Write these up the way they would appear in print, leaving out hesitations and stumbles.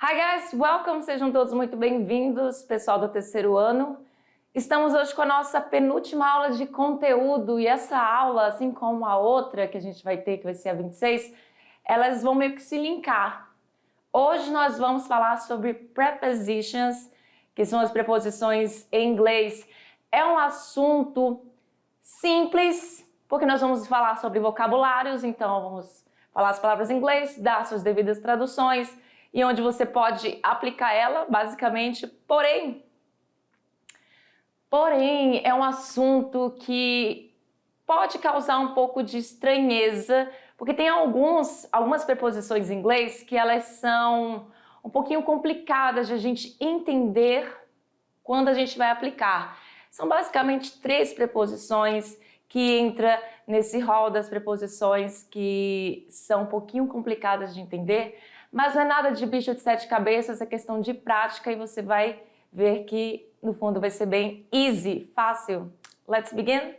Hi guys, welcome! Sejam todos muito bem-vindos, pessoal do terceiro ano. Estamos hoje com a nossa penúltima aula de conteúdo e essa aula, assim como a outra que a gente vai ter, que vai ser a 26, elas vão meio que se linkar. Hoje nós vamos falar sobre prepositions, que são as preposições em inglês. É um assunto simples, porque nós vamos falar sobre vocabulários, então vamos falar as palavras em inglês, dar suas devidas traduções e onde você pode aplicar ela, basicamente. Porém, é um assunto que pode causar um pouco de estranheza, porque tem algumas preposições em inglês que elas são um pouquinho complicadas de a gente entender quando a gente vai aplicar. São basicamente 3 preposições que entra nesse rol das preposições que são um pouquinho complicadas de entender, mas não é nada de bicho de 7 cabeças, é questão de prática e você vai ver que no fundo vai ser bem easy, fácil. Let's begin?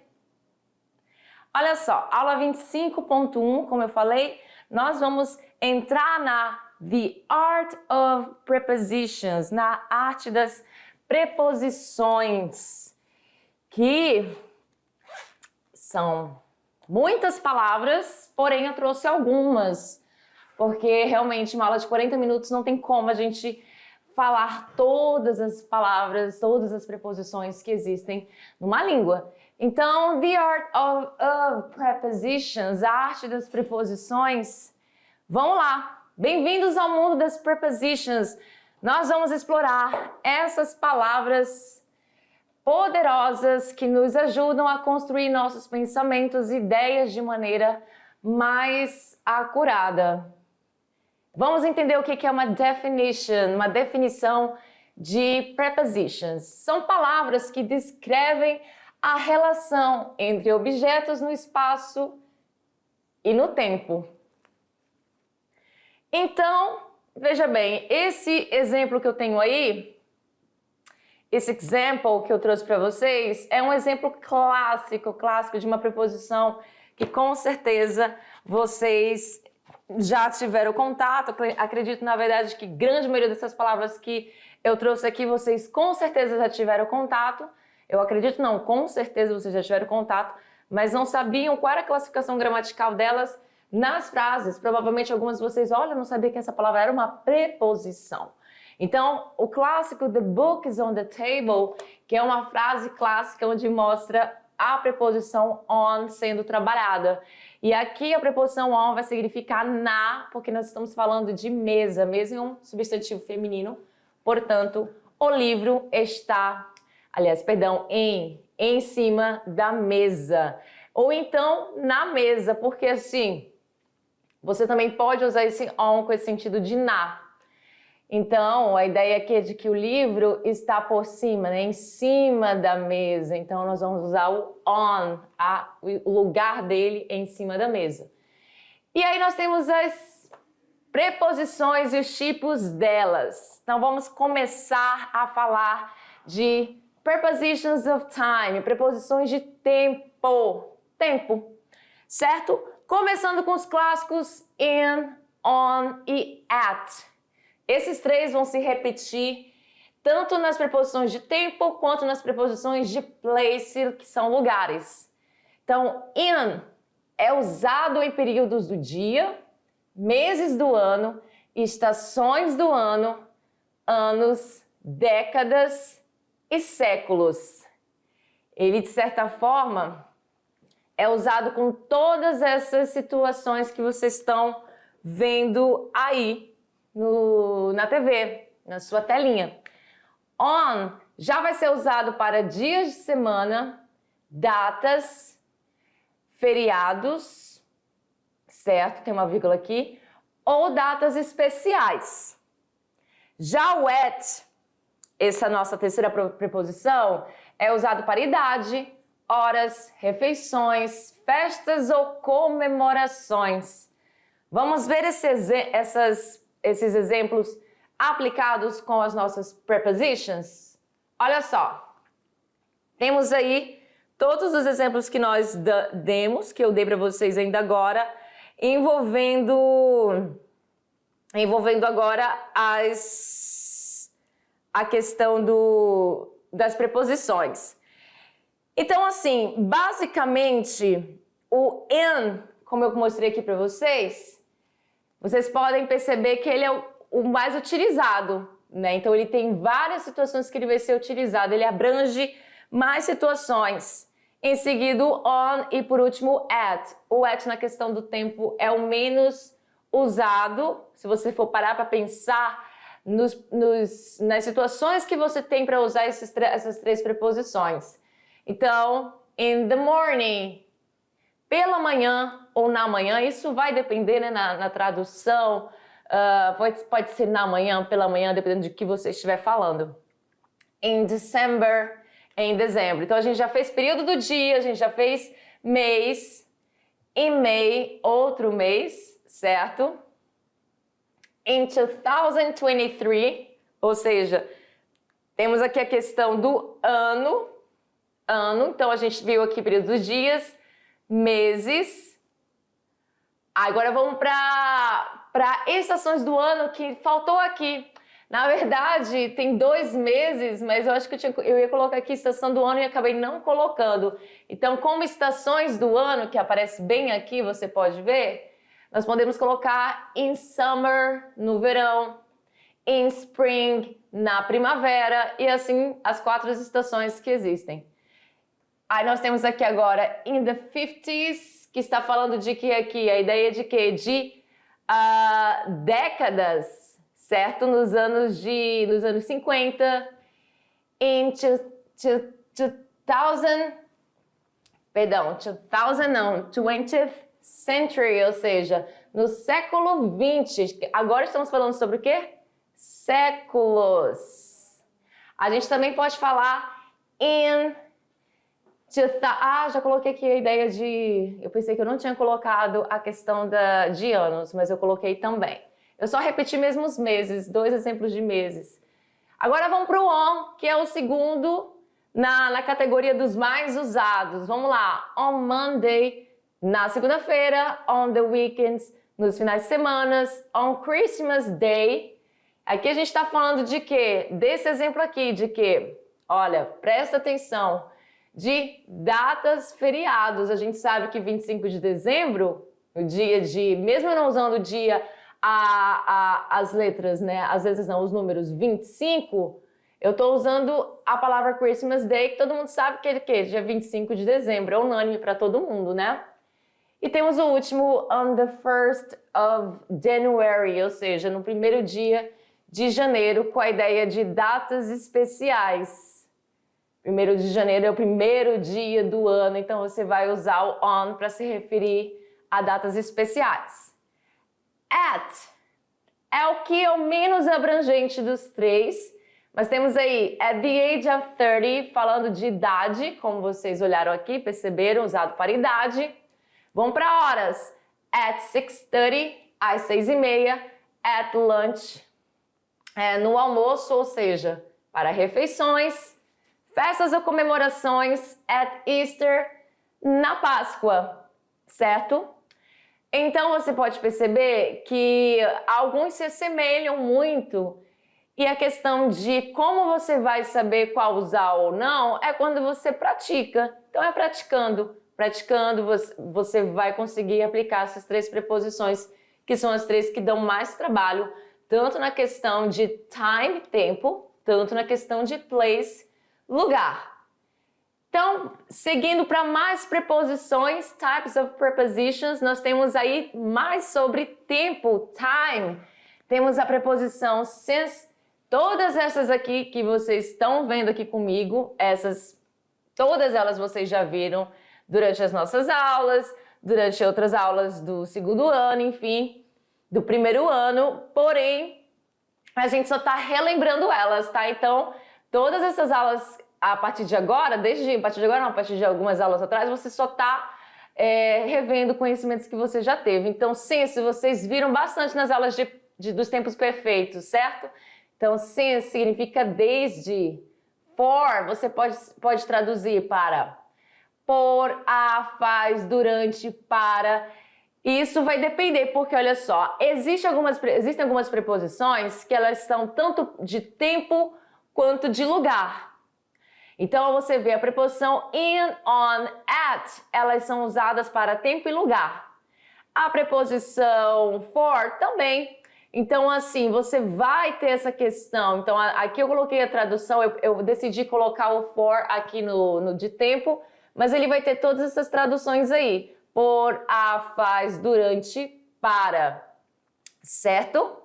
Olha só, aula 25.1, como eu falei, nós vamos entrar na The Art of Prepositions, na arte das preposições, que são muitas palavras, porém eu trouxe algumas, porque realmente uma aula de 40 minutos não tem como a gente falar todas as palavras, todas as preposições que existem numa língua. Então, The Art of Prepositions, a arte das preposições. Vamos lá! Bem-vindos ao mundo das prepositions. Nós vamos explorar essas palavras poderosas que nos ajudam a construir nossos pensamentos e ideias de maneira mais acurada. Vamos entender o que é uma definition, uma definição de prepositions. São palavras que descrevem a relação entre objetos no espaço e no tempo. Então, veja bem, esse exemplo que eu tenho aí, esse example que eu trouxe para vocês, é um exemplo clássico de uma preposição que com certeza vocês já tiveram contato. Acredito, na verdade, que grande maioria dessas palavras que eu trouxe aqui, vocês com certeza já tiveram contato. Eu acredito não, com certeza vocês já tiveram contato, mas não sabiam qual era a classificação gramatical delas nas frases. Provavelmente algumas de vocês, olha, não sabia que essa palavra era uma preposição. Então, o clássico The book is on the table, que é uma frase clássica onde mostra a preposição on sendo trabalhada. E aqui a preposição on vai significar na, porque nós estamos falando de mesa. Mesa é um substantivo feminino, portanto, o livro está, em cima da mesa. Ou então, na mesa, porque assim, você também pode usar esse on com esse sentido de na. Então, a ideia aqui é de que o livro está por cima, né? Em cima da mesa. Então, nós vamos usar o on, o lugar dele em cima da mesa. E aí nós temos as preposições e os tipos delas. Então, vamos começar a falar de prepositions of time, preposições de tempo. Tempo, certo? Começando com os clássicos in, on e at. Esses 3 vão se repetir tanto nas preposições de tempo quanto nas preposições de place, que são lugares. Então, in é usado em períodos do dia, meses do ano, estações do ano, anos, décadas e séculos. Ele, de certa forma, é usado com todas essas situações que vocês estão vendo aí na TV, na sua telinha. On já vai ser usado para dias de semana, datas, feriados, certo? Tem uma vírgula aqui, ou datas especiais. Já o at, essa nossa terceira preposição, é usado para idade, horas, refeições, festas ou comemorações. Vamos ver esses exemplos aplicados com as nossas prepositions? Olha só, temos aí todos os exemplos que nós demos, que eu dei para vocês ainda agora, envolvendo envolvendo agora a questão das preposições. Então, assim, basicamente, o in, como eu mostrei aqui para vocês podem perceber que ele é o mais utilizado, né? Então, ele tem várias situações que ele vai ser utilizado, ele abrange mais situações. Em seguida, on e, por último, at. O at na questão do tempo é o menos usado, se você for parar para pensar nas situações que você tem para usar essas três preposições. Então, in the morning, pela manhã ou na manhã, isso vai depender, né, na tradução, pode ser na manhã, pela manhã, dependendo de que você estiver falando. In December, em dezembro. Então, a gente já fez período do dia, a gente já fez mês, in May, outro mês, certo? In 2023, ou seja, temos aqui a questão do ano, então a gente viu aqui período dos dias, meses. Agora vamos para estações do ano que faltou aqui. Na verdade, tem 2 meses, mas eu acho que eu ia colocar aqui estação do ano e acabei não colocando. Então, como estações do ano, que aparece bem aqui, você pode ver, nós podemos colocar in summer, no verão, in spring, na primavera, e assim as 4 estações que existem. Aí nós temos aqui agora in the 50s, que está falando de que aqui, a ideia de quê? De décadas, certo? Nos anos 50, in 20th century, ou seja, no século 20. Agora estamos falando sobre o quê? Séculos. A gente também pode falar in... já coloquei aqui a ideia de... Eu pensei que eu não tinha colocado a questão de anos, mas eu coloquei também. Eu só repeti mesmo os meses, 2 exemplos de meses. Agora vamos para o on, que é o segundo na categoria dos mais usados. Vamos lá. On Monday, na segunda-feira. On the weekends, nos finais de semana. On Christmas Day. Aqui a gente está falando de quê? Desse exemplo aqui, de quê? Olha, presta atenção. De datas feriados. A gente sabe que 25 de dezembro, o dia de... Mesmo eu não usando o dia... as letras, né? Às vezes não, os números 25, eu tô usando a palavra Christmas Day, que todo mundo sabe que é de quê? Dia 25 de dezembro, é unânime para todo mundo, né? E temos o último, on the 1st of January, ou seja, no primeiro dia de janeiro, com a ideia de datas especiais. 1º de janeiro é o primeiro dia do ano, então você vai usar o on para se referir a datas especiais. At é o que é o menos abrangente dos 3, mas temos aí at the age of 30, falando de idade, como vocês olharam aqui, perceberam, usado para idade. Vamos para horas. At 6:30, às 6:30, at lunch, no almoço, ou seja, para refeições, festas ou comemorações, at Easter, na Páscoa, certo? Então, você pode perceber que alguns se assemelham muito e a questão de como você vai saber qual usar ou não é quando você pratica. Então, é praticando. Praticando, você vai conseguir aplicar essas 3 preposições, que são as 3 que dão mais trabalho, tanto na questão de time, tempo, tanto na questão de place, lugar. Então, seguindo para mais preposições, types of prepositions, nós temos aí mais sobre tempo, time. Temos a preposição since, todas essas aqui que vocês estão vendo aqui comigo, todas elas vocês já viram durante as nossas aulas, durante outras aulas do 2º ano, enfim, do 1º ano, porém, a gente só está relembrando elas, tá? Então, todas essas aulas... A partir de agora, a partir de algumas aulas atrás, você só está revendo conhecimentos que você já teve. Então, since, vocês viram bastante nas aulas dos tempos perfeitos, certo? Então, since significa desde. For, você pode traduzir para por, a, faz, durante, para. Isso vai depender, porque olha só, existem algumas preposições que elas são tanto de tempo quanto de lugar. Então você vê a preposição in, on, at, elas são usadas para tempo e lugar. A preposição for também. Então assim, você vai ter essa questão. Então aqui eu coloquei a tradução, eu decidi colocar o for aqui no de tempo, mas ele vai ter todas essas traduções aí. Por, a, faz, durante, para, certo?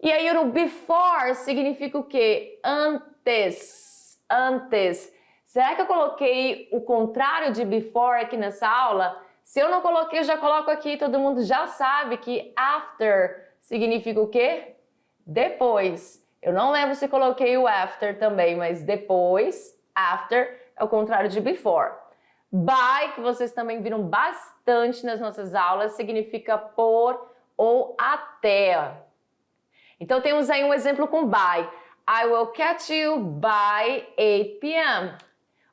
E aí o before significa o quê? Antes, antes. Será que eu coloquei o contrário de before aqui nessa aula? Se eu não coloquei, eu já coloco aqui, todo mundo já sabe que after significa o quê? Depois. Eu não lembro se coloquei o after também, mas depois, after, é o contrário de before. By, que vocês também viram bastante nas nossas aulas, significa por ou até. Então temos aí um exemplo com by. I will catch you by 8 p.m.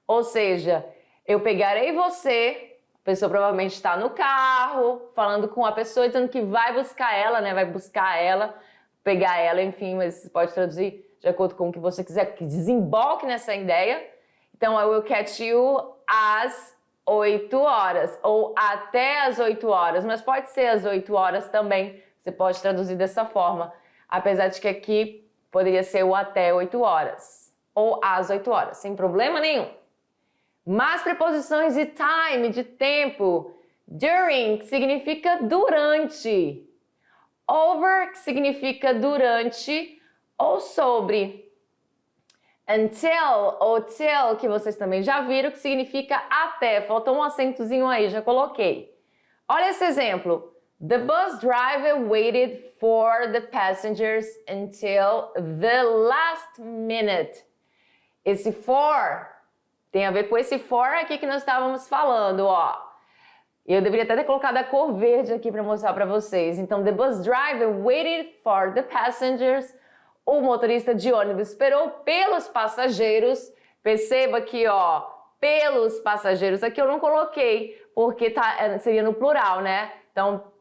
Ou seja, eu pegarei você, a pessoa provavelmente está no carro, falando com a pessoa, dizendo que vai buscar ela, né? Vai buscar ela, pegar ela, enfim, mas você pode traduzir de acordo com o que você quiser, que desemboque nessa ideia. Então, I will catch you às 8 horas, ou até às 8 horas, mas pode ser às 8 horas também, você pode traduzir dessa forma, apesar de que aqui poderia ser o até 8 horas, ou às 8 horas, sem problema nenhum. Mais preposições de time, de tempo. During, que significa durante. Over, que significa durante ou sobre. Until ou till, que vocês também já viram, que significa até. Faltou um acentozinho aí, já coloquei. Olha esse exemplo. The bus driver waited for the passengers until the last minute. Esse for tem a ver com esse for aqui que nós estávamos falando, ó. Eu deveria até ter colocado a cor verde aqui para mostrar para vocês. Então, the bus driver waited for the passengers. O motorista de ônibus esperou pelos passageiros. Perceba que, ó, pelos passageiros. Aqui eu não coloquei, porque seria no plural, né? Então,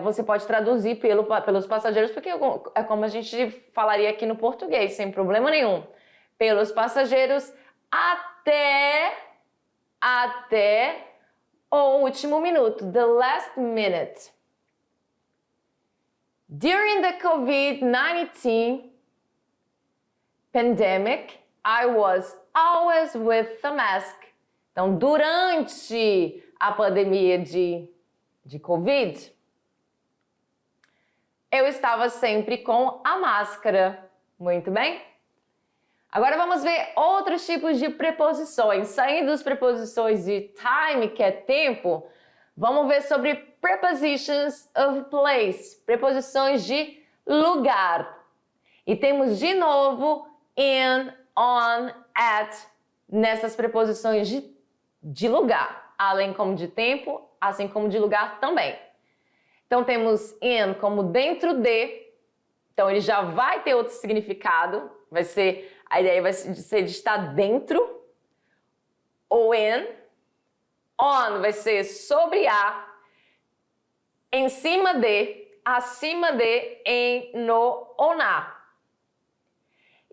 você pode traduzir pelos passageiros, porque é como a gente falaria aqui no português, sem problema nenhum. Pelos passageiros até o último minuto, the last minute. During the COVID-19 pandemic, I was always with the mask. Então, durante a pandemia de Covid, eu estava sempre com a máscara. Muito bem? Agora vamos ver outros tipos de preposições. Saindo das preposições de time, que é tempo, vamos ver sobre prepositions of place, preposições de lugar. E temos de novo in, on, at, nessas preposições de lugar, além como de tempo, assim como de lugar também. Então temos in como dentro de, então ele já vai ter outro significado, a ideia vai ser de estar dentro, ou in. On vai ser sobre a, em cima de, acima de, em, no ou na.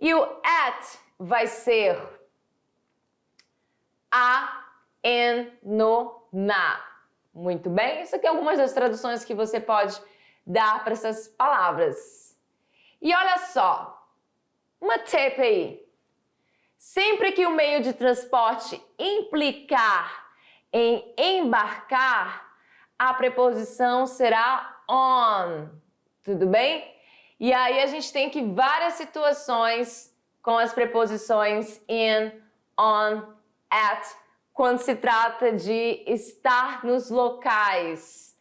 E o at vai ser a, em, no, na. Muito bem? Isso aqui é algumas das traduções que você pode dar para essas palavras. E olha só, uma tip aí. Sempre que o meio de transporte implicar em embarcar, a preposição será on. Tudo bem? E aí a gente tem que várias situações com as preposições in, on, at, quando se trata de estar nos locais.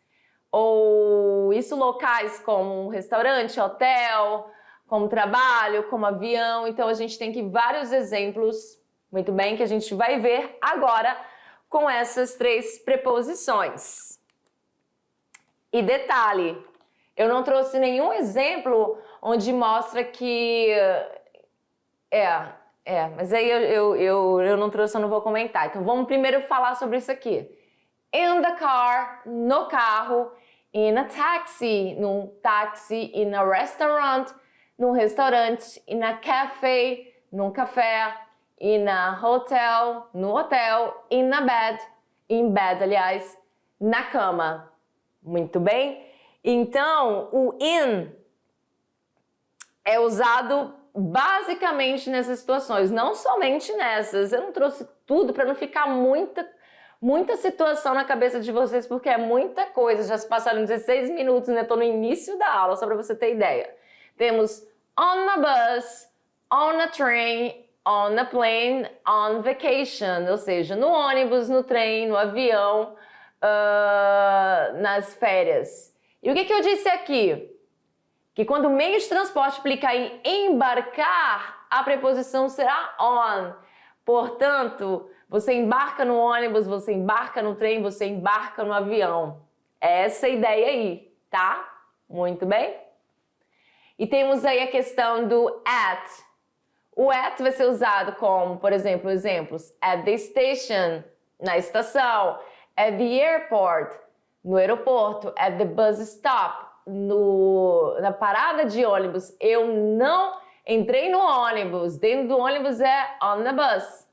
Ou isso locais como um restaurante, hotel, como trabalho, como avião. Então a gente tem que vários exemplos, muito bem, que a gente vai ver agora com essas três preposições. E detalhe, eu não trouxe nenhum exemplo onde mostra que... mas aí eu não trouxe, eu não vou comentar. Então vamos primeiro falar sobre isso aqui. in the car, no carro, in a taxi, num táxi, in a restaurant, num restaurante, in a cafe, num café, in a hotel, no hotel, in a bed, in bed, aliás, na cama. Muito bem? Então, o in é usado basicamente nessas situações, não somente nessas. Eu não trouxe tudo para não ficar muita situação na cabeça de vocês, porque é muita coisa. Já se passaram 16 minutos, né? Estou no início da aula, só para você ter ideia. Temos on a bus, on a train, on a plane, on vacation, ou seja, no ônibus, no trem, no avião, nas férias. E o que eu disse aqui? Que quando o meio de transporte implica em embarcar, a preposição será on. Portanto, você embarca no ônibus, você embarca no trem, você embarca no avião. É essa a ideia aí, tá? Muito bem? E temos aí a questão do at. O at vai ser usado como, por exemplo, exemplos. At the station, na estação. At the airport, no aeroporto. At the bus stop, na parada de ônibus. Eu não entrei no ônibus. Dentro do ônibus é on the bus.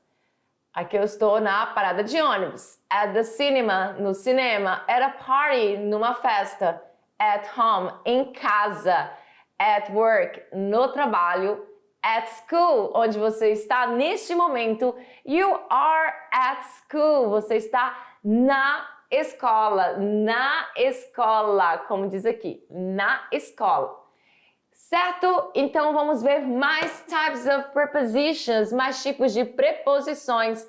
Aqui eu estou na parada de ônibus. At the cinema, no cinema. At a party, numa festa. At home, em casa. At work, no trabalho. At school, onde você está neste momento. You are at school. Você está na escola. Na escola, como diz aqui. Na escola. Certo? Então vamos ver mais types of prepositions, mais tipos de preposições.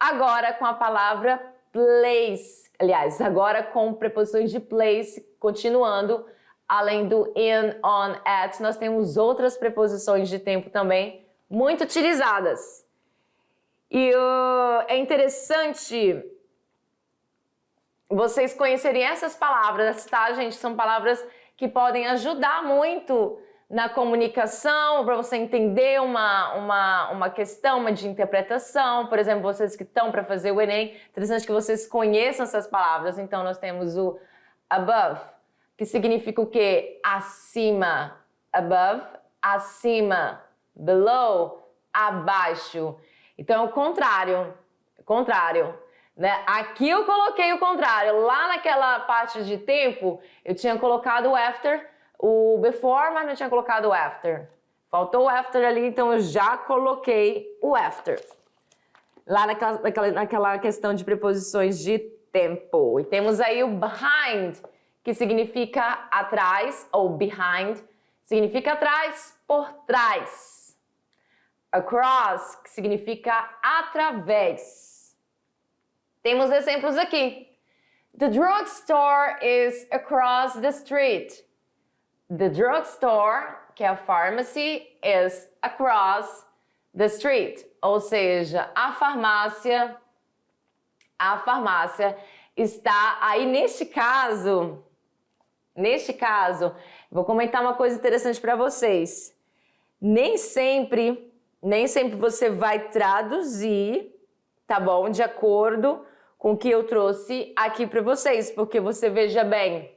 Agora com a palavra place. Aliás, agora com preposições de place, continuando. Além do in, on, at, nós temos outras preposições de tempo também muito utilizadas. E é interessante vocês conhecerem essas palavras, tá, gente? São palavras que podem ajudar muito na comunicação, para você entender uma questão, uma de interpretação. Por exemplo, vocês que estão para fazer o Enem, interessante que vocês conheçam essas palavras. Então, nós temos o above, que significa o quê? Acima. Above, acima. Below, abaixo. Então, é o contrário. Contrário. Né? Aqui eu coloquei o contrário. Lá naquela parte de tempo, eu tinha colocado o after, o before, mas não tinha colocado o after. Faltou o after ali, então eu já coloquei o after. Lá naquela questão de preposições de tempo. E temos aí o behind, que significa atrás, ou behind, significa atrás, por trás. Across, que significa através. Temos exemplos aqui. The drugstore is across the street. The drugstore, que é a pharmacy, is across the street. Ou seja, a farmácia está aí neste caso, vou comentar uma coisa interessante para vocês. Nem sempre você vai traduzir, tá bom? De acordo com o que eu trouxe aqui para vocês, porque você veja bem,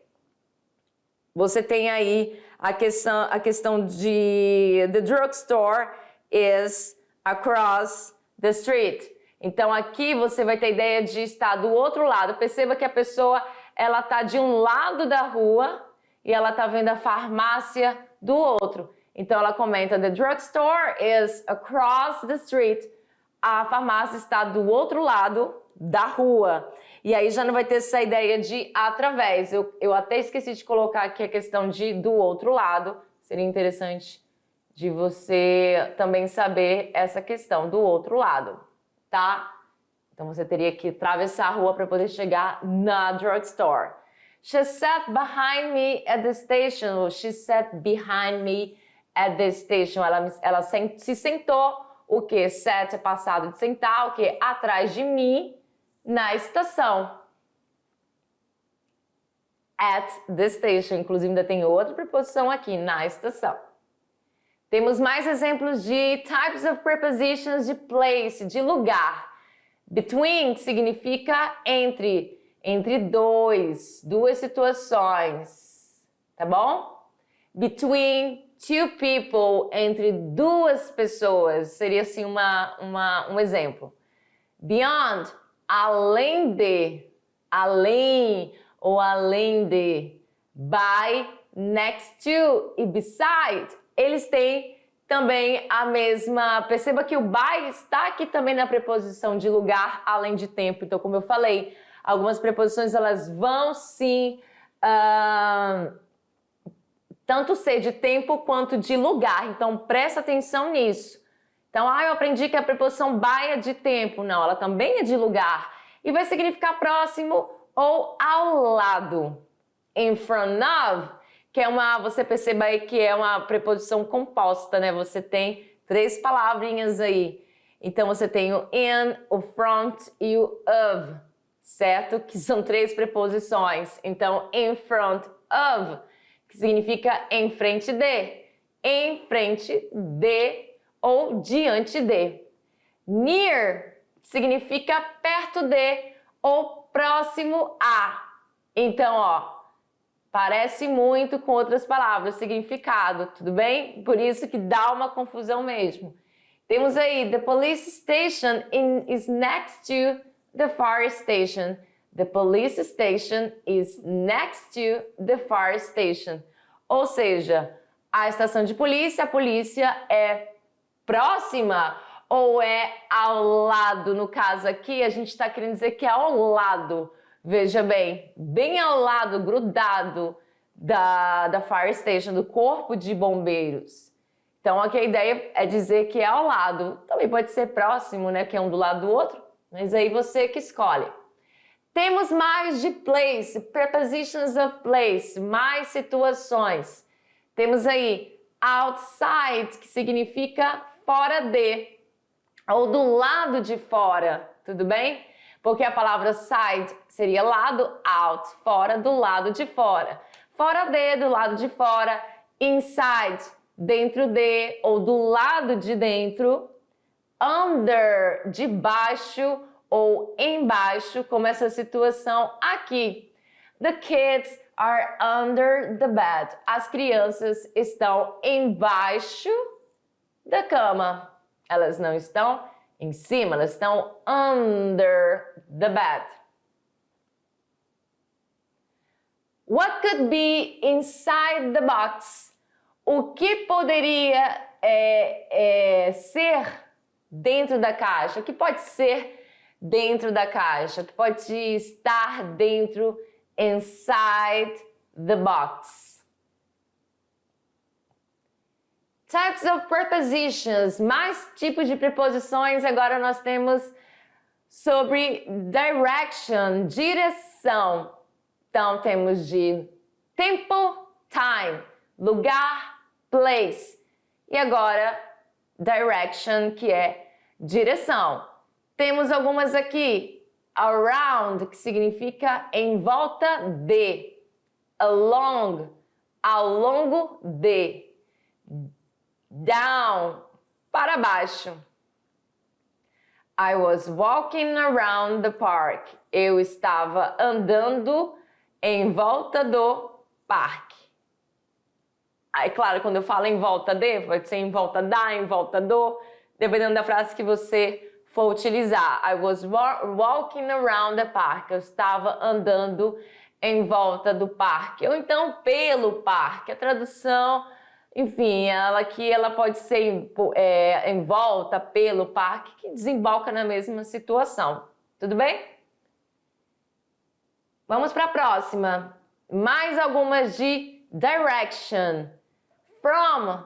você tem aí a questão de the drugstore is across the street. Então aqui você vai ter a ideia de estar do outro lado. Perceba que a pessoa ela está de um lado da rua e ela está vendo a farmácia do outro. Então ela comenta: the drugstore is across the street. A farmácia está do outro lado da rua. E aí já não vai ter essa ideia de através. Eu até esqueci de colocar aqui a questão de do outro lado. Seria interessante de você também saber essa questão do outro lado, tá? Então você teria que atravessar a rua para poder chegar na drugstore. She sat behind me at the station. She sat behind me at the station. Ela se sentou. O que? Sat é passado de sentar. O que? Atrás de mim na estação. At the station. Inclusive ainda tem outra preposição aqui, na estação. Temos mais exemplos de types of prepositions de place, de lugar. Between significa entre. entre duas situações, tá bom? Between two people, entre duas pessoas, seria assim um exemplo. Beyond, além de, além ou além de. By, next to e beside, eles têm também a mesma... Perceba que o by está aqui também na preposição de lugar, além de tempo. Então, como eu falei, algumas preposições elas vão sim tanto ser de tempo quanto de lugar. Então, presta atenção nisso. Então, eu aprendi que a preposição by é de tempo. Não, ela também é de lugar. E vai significar próximo ou ao lado. In front of, que é você perceba aí que é uma preposição composta, né? Você tem 3 palavrinhas aí. Então, você tem o in, o front e o of, certo? Que são 3 preposições. Então, in front of, que significa em frente de ou diante de. Near significa perto de ou próximo a. Então, parece muito com outras palavras, significado, tudo bem? Por isso que dá uma confusão mesmo. Temos aí, the police station is next to the fire station. The police station is next to the fire station. Ou seja, a estação de polícia, a polícia é próxima ou é ao lado? No caso aqui, a gente está querendo dizer que é ao lado. Veja bem ao lado, grudado da fire station, do corpo de bombeiros. Então, aqui a ideia é dizer que é ao lado. Também pode ser próximo, né? Que é um do lado do outro. Mas aí você que escolhe. Temos mais de place, prepositions of place, mais situações. Temos aí outside, que significa fora de, ou do lado de fora, tudo bem? Porque a palavra side seria lado, out, fora, do lado de fora. Fora de, do lado de fora. Inside, dentro de, ou do lado de dentro. Under, debaixo ou embaixo, como essa situação aqui. The kids are under the bed. As crianças estão embaixo da cama. Elas não estão em cima, elas estão under the bed. What could be inside the box? O que poderia ser dentro da caixa? O que pode ser dentro da caixa? O que pode estar dentro, inside the box? Types of prepositions, mais tipos de preposições. Agora nós temos sobre direction, direção. Então temos de tempo, time, lugar, place. E agora direction, que é direção. Temos algumas aqui. Around, que significa em volta de. Along, ao longo de. Down, para baixo. I was walking around the park. Eu estava andando em volta do parque. Aí, claro, quando eu falo em volta de, pode ser em volta da, em volta do, dependendo da frase que você for utilizar. I was walking around the park. Eu estava andando em volta do parque. Ou então, pelo parque. A tradução... Enfim, ela pode ser em volta, pelo parque, que desemboca na mesma situação. Tudo bem? Vamos para a próxima. Mais algumas de direction. From,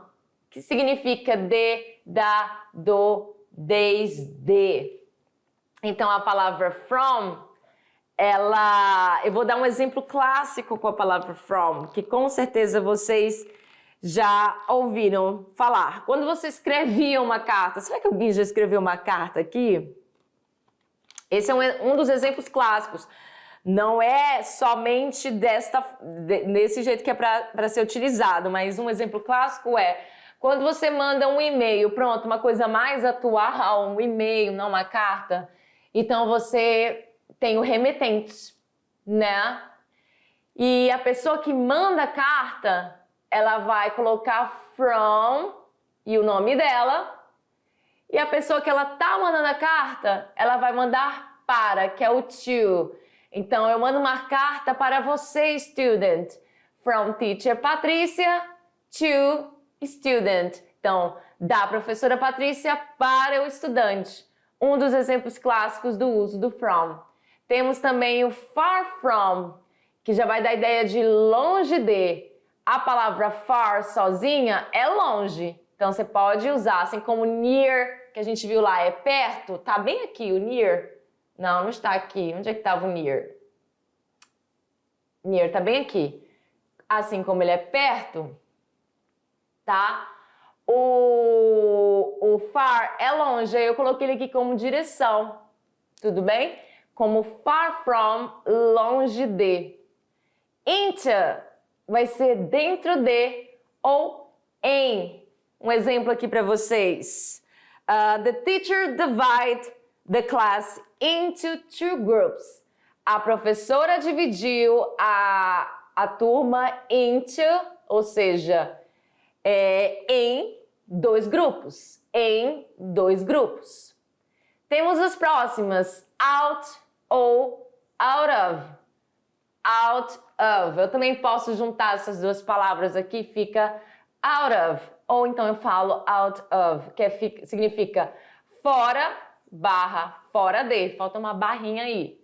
que significa de, da, do, desde. Então, a palavra from, eu vou dar um exemplo clássico com a palavra from, que com certeza vocês já ouviram falar. Quando você escrevia uma carta, será que alguém já escreveu uma carta aqui? Esse é um dos exemplos clássicos. Não é somente desse jeito que é para ser utilizado, mas um exemplo clássico é quando você manda um e-mail, pronto, uma coisa mais atual, um e-mail, não uma carta. Então você tem o remetente. né? E a pessoa que manda a carta, ela vai colocar from e o nome dela. E a pessoa que ela tá mandando a carta, ela vai mandar para, que é o to. Então, eu mando uma carta para você, student. From teacher Patrícia to student. Então, da professora Patrícia para o estudante. Um dos exemplos clássicos do uso do from. Temos também o far from, que já vai dar a ideia de longe de. A palavra far sozinha é longe. Então, você pode usar, assim como near, que a gente viu lá, é perto. Tá bem aqui o near. Não, não está aqui. Onde é que estava o near? Near tá bem aqui. Assim como ele é perto, tá? O far é longe, eu coloquei ele aqui como direção, tudo bem? Como far from, longe de. Into vai ser dentro de ou em. Um exemplo aqui para vocês. The teacher divided the class into two groups. A professora dividiu a turma into, ou seja, em dois grupos. Em dois grupos. Temos as próximas, out ou out of. Out of. Eu também posso juntar essas duas palavras aqui, fica out of. Ou então eu falo out of, que significa fora, barra, fora de. Falta uma barrinha aí.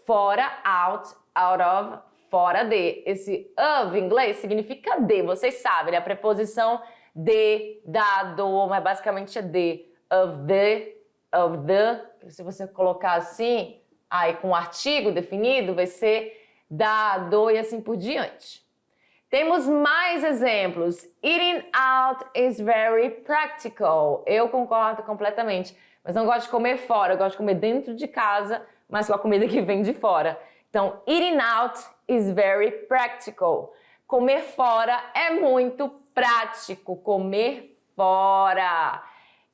Fora, out, out of, fora de. Esse of em inglês significa de, vocês sabem, né? A preposição de, da, do, mas basicamente é de. Of the. Se você colocar assim, aí com o artigo definido, vai ser da, do e assim por diante. Temos mais exemplos. Eating out is very practical. Eu concordo completamente, mas não gosto de comer fora, eu gosto de comer dentro de casa, mas com a comida que vem de fora. Então, eating out is very practical. Comer fora é muito prático. Comer fora.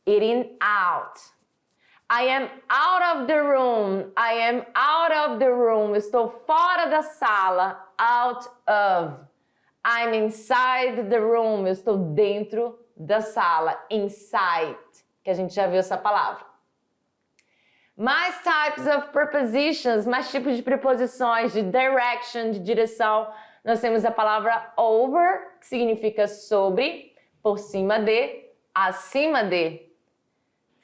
Eating out. I am out of the room. I am out of the room. Estou fora da sala. Out of. I'm inside the room. Eu estou dentro da sala. Inside. Que a gente já viu essa palavra. Mais types of prepositions, mais tipos de preposições, de direction, de direção. Nós temos a palavra over, que significa sobre, por cima de, acima de.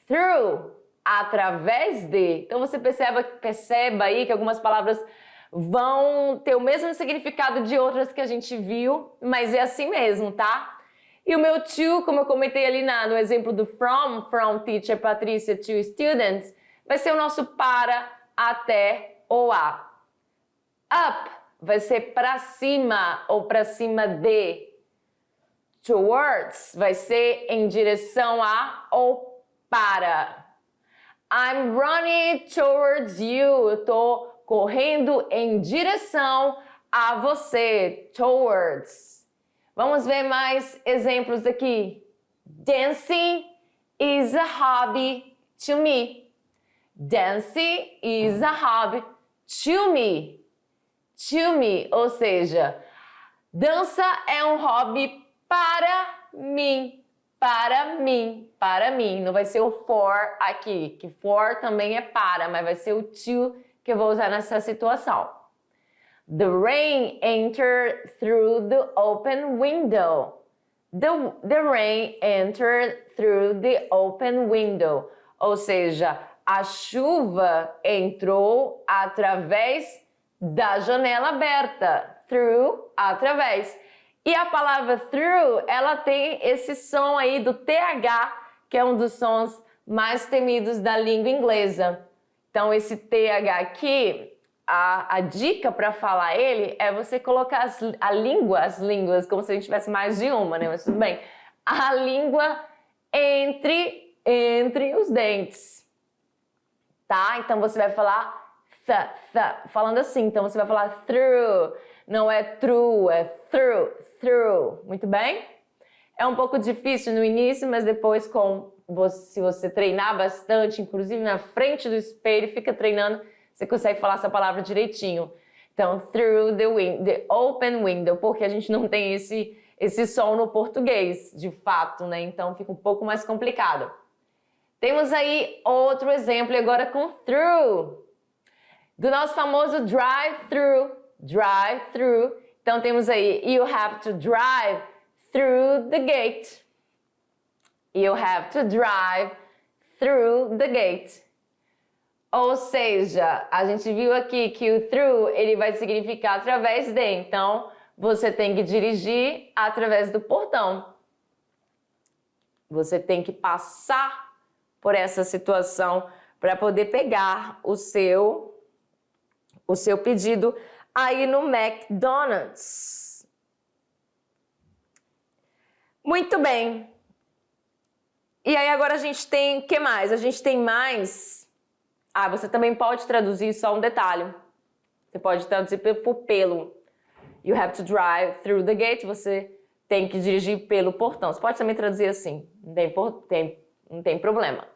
Through, através de. Então você perceba aí que algumas palavras vão ter o mesmo significado de outras que a gente viu, mas é assim mesmo, tá? E o meu to, como eu comentei ali no exemplo do from teacher Patrícia to students, vai ser o nosso para, até ou a. Up vai ser para cima ou para cima de. Towards vai ser em direção a ou para. I'm running towards you. Eu tô correndo em direção a você. Towards. Vamos ver mais exemplos aqui. Dancing is a hobby to me. Dancing is a hobby to me. To me, ou seja, dança é um hobby para mim. Para mim, para mim. Não vai ser o for aqui, que for também é para, mas vai ser o to que eu vou usar nessa situação. The rain entered through the open window. The rain entered through the open window. Ou seja, a chuva entrou através da janela aberta. Through, através. E a palavra through, ela tem esse som aí do TH, que é um dos sons mais temidos da língua inglesa. Então, esse TH aqui, a dica para falar ele é você colocar as línguas, como se a gente tivesse mais de uma, né? Mas tudo bem. A língua entre os dentes. Tá? Então, você vai falar falando assim. Então, você vai falar through. Não é true, é through. Muito bem? É um pouco difícil no início, mas depois, se você treinar bastante, inclusive na frente do espelho, fica treinando, você consegue falar essa palavra direitinho. Então, through the open window, porque a gente não tem esse som no português, de fato, né? Então, fica um pouco mais complicado. Temos aí outro exemplo agora com through. Do nosso famoso drive-thru. Drive-thru. Então, temos aí, you have to drive through the gate. You have to drive through the gate. Ou seja, a gente viu aqui que o through, ele vai significar através de. Então, você tem que dirigir através do portão. Você tem que passar por essa situação para poder pegar o seu pedido aí no McDonald's. Muito bem. E aí agora a gente tem, o que mais? A gente tem mais... você também pode traduzir só um detalhe. Você pode traduzir por pelo. You have to drive through the gate. Você tem que dirigir pelo portão. Você pode também traduzir assim. Não tem problema.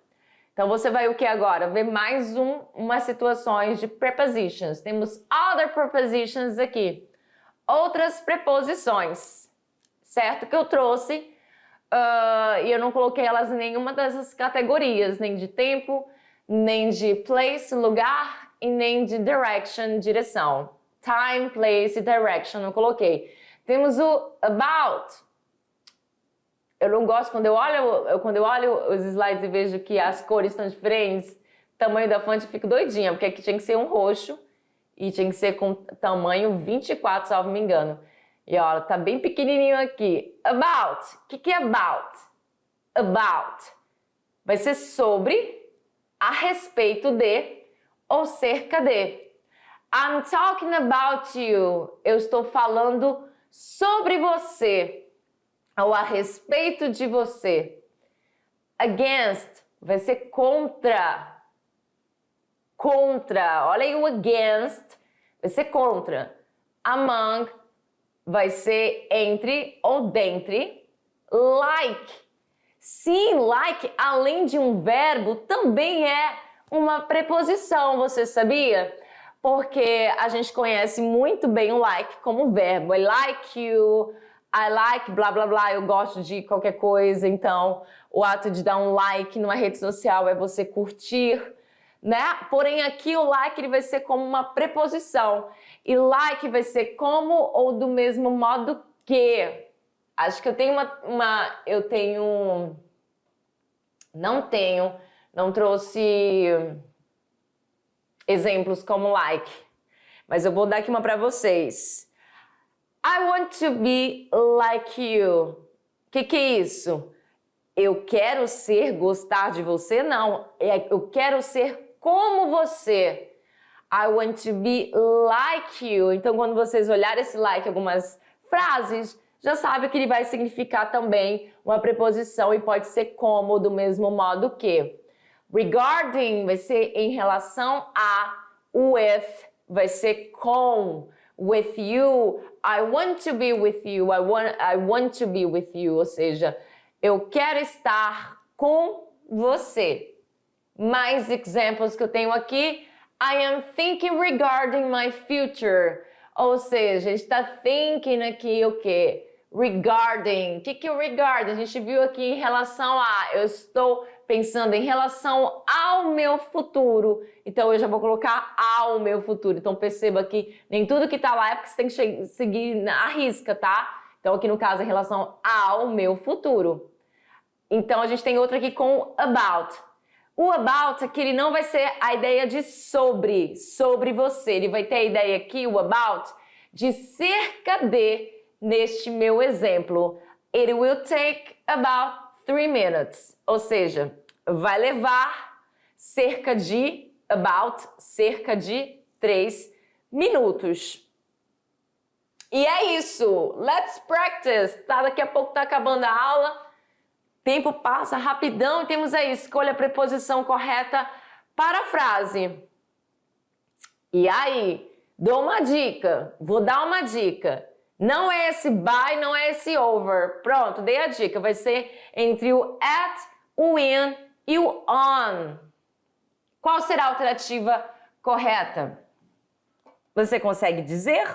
Então, você vai o que agora? Ver mais umas situações de prepositions. Temos other prepositions aqui. Outras preposições. Certo? Que eu trouxe. E eu não coloquei elas em nenhuma dessas categorias. Nem de tempo, nem de place, lugar, e nem de direction, direção. Time, place, direction, não coloquei. Temos o about. Eu não gosto, quando eu olho os slides e vejo que as cores estão diferentes, tamanho da fonte, eu fico doidinha, porque aqui tinha que ser um roxo e tinha que ser com tamanho 24, salvo me engano. E olha, tá bem pequenininho aqui. About. O que é about? About. Vai ser sobre, a respeito de, ou cerca de. I'm talking about you. Eu estou falando sobre você. Ou a respeito de você. Against vai ser contra. Contra. Olha aí o against. Vai ser contra. Among vai ser entre ou dentre. Like. Sim, like, além de um verbo, também é uma preposição, você sabia? Porque a gente conhece muito bem o like como verbo. I like you, I like blá blá blá, eu gosto de qualquer coisa. Então, o ato de dar um like numa rede social é você curtir, né? Porém, aqui o like ele vai ser como uma preposição. E like vai ser como ou do mesmo modo que. Acho que eu tenho não trouxe exemplos como like, mas eu vou dar aqui uma para vocês. I want to be like you. O que é isso? Eu quero ser, gostar de você? Não, eu quero ser como você. I want to be like you. Então, quando vocês olharem esse like em algumas frases, já sabe que ele vai significar também uma preposição e pode ser como, do mesmo modo que. Regarding vai ser em relação a, with vai ser com, with you, I want to be with you, I want to be with you, ou seja, eu quero estar com você. Mais exemplos que eu tenho aqui, I am thinking regarding my future, ou seja, está thinking aqui o quê? Regarding. O que é o regarding? A gente viu aqui em relação a, eu estou pensando em relação ao meu futuro. Então, eu já vou colocar ao meu futuro. Então, perceba que nem tudo que tá lá é porque você tem que seguir na risca, tá? Então, aqui no caso, em relação ao meu futuro. Então, a gente tem outra aqui com about. O about aqui, ele não vai ser a ideia de sobre você. Ele vai ter a ideia aqui, o about, de cerca de, neste meu exemplo. It will take about 3 minutes. Ou seja, vai levar cerca de 3 minutos. E é isso. Let's practice. Tá, daqui a pouco tá acabando a aula. Tempo passa rapidão e temos aí, escolha a preposição correta para a frase. E aí, dou uma dica. Vou dar uma dica. Não é esse by, não é esse over. Pronto, dei a dica. Vai ser entre o at, o in e o on. Qual será a alternativa correta? Você consegue dizer?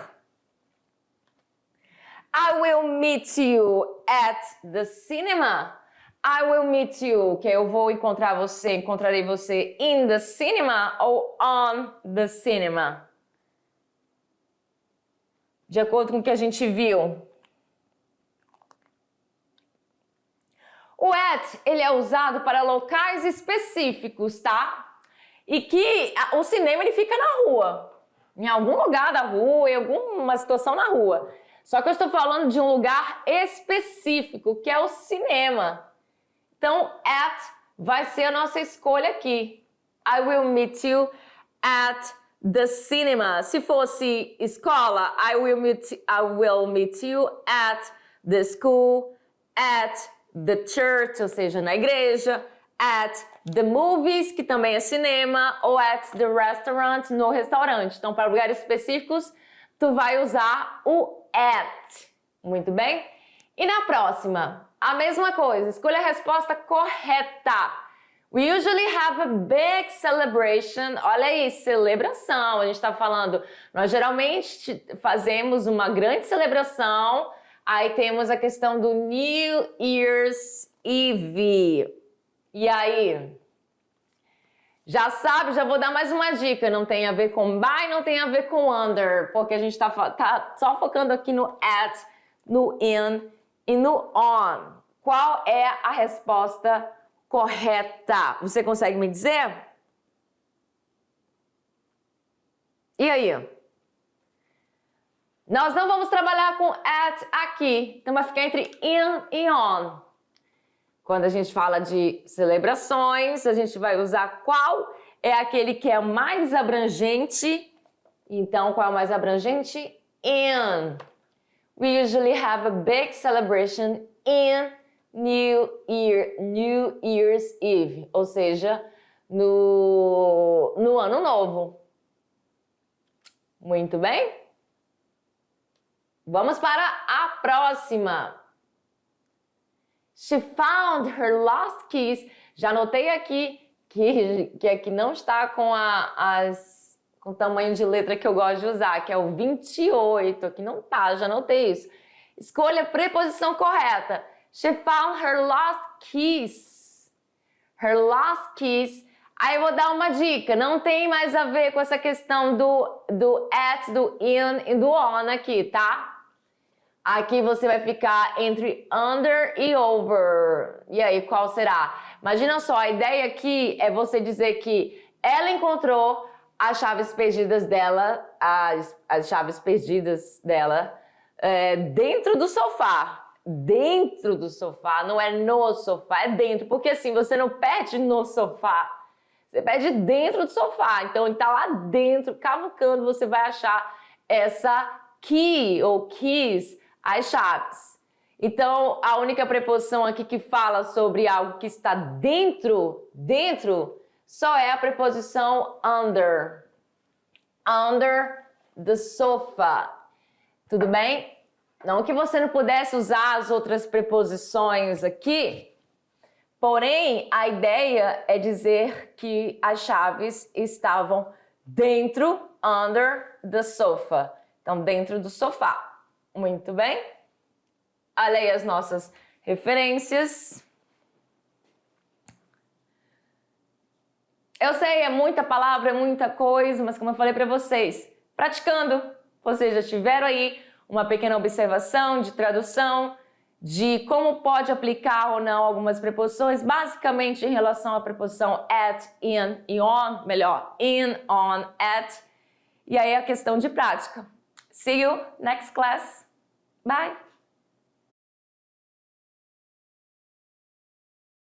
I will meet you at the cinema. I will meet you, que eu vou encontrarei você in the cinema ou on the cinema. De acordo com o que a gente viu. O at, ele é usado para locais específicos, tá? E que o cinema ele fica na rua. Em algum lugar da rua, em alguma situação na rua. Só que eu estou falando de um lugar específico, que é o cinema. Então, at vai ser a nossa escolha aqui. I will meet you at the cinema. Se fosse escola, I will meet you at the school, at the church, ou seja, na igreja, at the movies, que também é cinema, ou at the restaurant, no restaurante. Então, para lugares específicos, tu vai usar o at. Muito bem? E na próxima, a mesma coisa. Escolha a resposta correta. We usually have a big celebration. Olha aí, celebração. A gente está falando, nós geralmente fazemos uma grande celebração. Aí temos a questão do New Year's Eve. E aí? Já sabe, já vou dar mais uma dica. Não tem a ver com by, não tem a ver com under. Porque a gente tá só focando aqui no at, no in e no on. Qual é a resposta correta? Você consegue me dizer? E aí? Nós não vamos trabalhar com at aqui. Então vai ficar entre in e on. Quando a gente fala de celebrações, a gente vai usar qual é aquele que é mais abrangente. Então, qual é o mais abrangente? In. We usually have a big celebration in New Year's Eve, ou seja, no Ano Novo. Muito bem? Vamos para a próxima. She found her lost keys. Já anotei aqui que aqui não está com com o tamanho de letra que eu gosto de usar, que é o 28. Aqui não tá, já anotei isso. Escolha a preposição correta. She found her lost keys. Her lost keys. Aí eu vou dar uma dica. Não tem mais a ver com essa questão do at, do in e do on aqui, tá? Aqui você vai ficar entre under e over. E aí, qual será? Imagina só, a ideia aqui é você dizer que ela encontrou as chaves perdidas dela, as chaves perdidas dela dentro do sofá. Dentro do sofá, não é no sofá, é dentro. Porque assim, você não perde no sofá, você perde dentro do sofá. Então, ele tá lá dentro, cavucando, você vai achar essa key ou keys, as chaves. Então, a única preposição aqui que fala sobre algo que está dentro, só é a preposição under. Under the sofa. Tudo bem? Não que você não pudesse usar as outras preposições aqui, porém, a ideia é dizer que as chaves estavam dentro, under the sofa. Então, dentro do sofá. Muito bem? Olha aí as nossas referências. Eu sei, é muita palavra, é muita coisa, mas como eu falei para vocês, praticando, vocês já tiveram aí uma pequena observação de tradução, de como pode aplicar ou não algumas preposições, basicamente em relação à preposição at, in e on, melhor, in, on, at, e aí a questão de prática. See you next class. Bye!